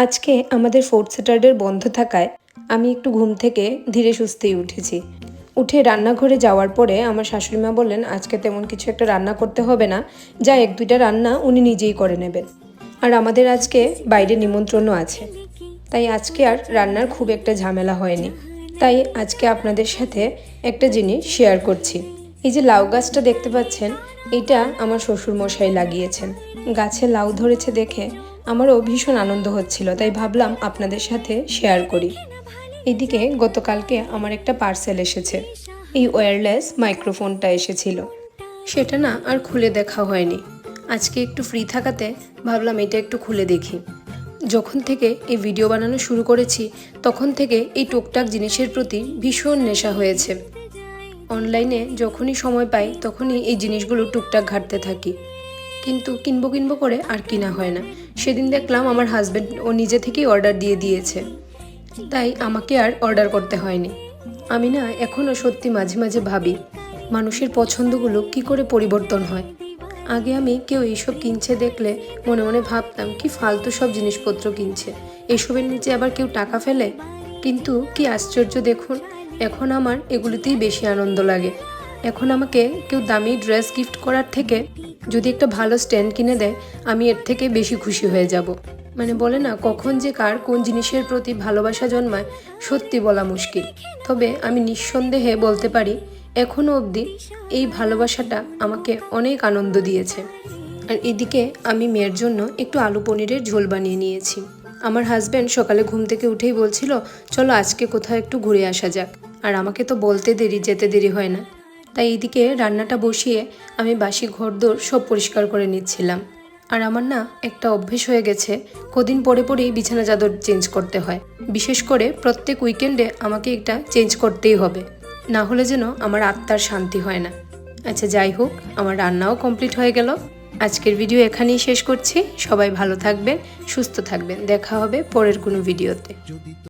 আজকে আমাদের fourth Saturday বন্ধ থাকায় আমি একটু ঘুম থেকে ধীরে সুস্থেই উঠেছি। উঠে রান্নাঘরে যাওয়ার পরে আমার শাশুড়িমা বললেন আজকে তেমন কিছু একটা রান্না করতে হবে না, যা এক দুইটা রান্না উনি নিজেই করে নেবেন। আর আমাদের আজকে বাইরে নিমন্ত্রণও আছে, তাই আজকে আর রান্নার খুব একটা ঝামেলা হয়নি। তাই আজকে আপনাদের সাথে একটা জিনিস শেয়ার করছি। এই যে লাউ গাছটা দেখতে পাচ্ছেন, এটা আমার শ্বশুরমশাই লাগিয়েছেন। গাছে লাউ ধরেছে দেখে আমারও ভীষণ আনন্দ হচ্ছিল, তাই ভাবলাম আপনাদের সাথে শেয়ার করি। এদিকে গতকালকে আমার একটা পার্সেল এসেছে, এই ওয়্যারলেস মাইক্রোফোনটা এসেছিল। সেটা না আর খুলে দেখা হয়নি। আজকে একটু ফ্রি থাকাতে ভাবলাম এটা একটু খুলে দেখি। যখন থেকে এই ভিডিও বানানো শুরু করেছি তখন থেকে এই টুকটাক জিনিসের প্রতি ভীষণ নেশা হয়েছে। অনলাইনে যখনই সময় পাই তখনই এই জিনিসগুলো টুকটাক ঘাঁটতে থাকি, কিন্তু কিনবো করে আর কিনা হয় না। সেদিন দেখলাম আমার হাজব্যান্ড ও নিজে থেকেই অর্ডার দিয়ে দিয়েছে, তাই আমাকে আর অর্ডার করতে হয়নি। আমি না এখনও সত্যি মাঝে মাঝে ভাবি মানুষের পছন্দগুলো কি করে পরিবর্তন হয়। আগে আমি কেউ এইসব কিনছে দেখলে মনে মনে ভাবতাম কি ফালতু সব জিনিসপত্র কিনছে, এসবের নিচে আবার কেউ টাকা ফেলে। কিন্তু কি আশ্চর্য দেখুন, এখন আমার এগুলিতেই বেশি আনন্দ লাগে। এখন আমাকে কেউ দামি ড্রেস গিফট করার থেকে যদি একটা ভালো স্ট্যান্ড কিনে দেয়, আমি এর থেকে বেশি খুশি হয়ে যাব। মানে বলে না, কখন যে কার কোন জিনিসের প্রতি ভালোবাসা জন্মায় সত্যি বলা মুশকিল। তবে আমি নিঃসন্দেহে বলতে পারি এখনও অবধি এই ভালোবাসাটা আমাকে অনেক আনন্দ দিয়েছে। আর এদিকে আমি মেয়ের জন্য একটু আলু পনিরের ঝোল বানিয়ে নিয়েছি। আমার হাজব্যান্ড সকালে ঘুম থেকে উঠেই বলছিল চলো আজকে কোথাও একটু ঘুরে আসা যাক। আর আমাকে তো বলতে দেরি যেতে দেরি হয় না, তাই এদিকে রান্নাটা বসিয়ে আমি বাসি ঘরদোর সব পরিষ্কার করে নিচ্ছিলাম। আর আমার না একটা অভ্যেস হয়ে গেছে, কদিন পরে পরেই বিছানা চাদর চেঞ্জ করতে হয়। বিশেষ করে প্রত্যেক উইকেন্ডে আমাকে এটা চেঞ্জ করতেই হবে, না হলে যেন আমার আত্মার শান্তি হয় না। আচ্ছা যাই হোক, আমার রান্নাও কমপ্লিট হয়ে গেল। আজকের ভিডিও এখানেই শেষ করছি। সবাই ভালো থাকবেন, সুস্থ থাকবেন। দেখা হবে পরের কোনো ভিডিওতে।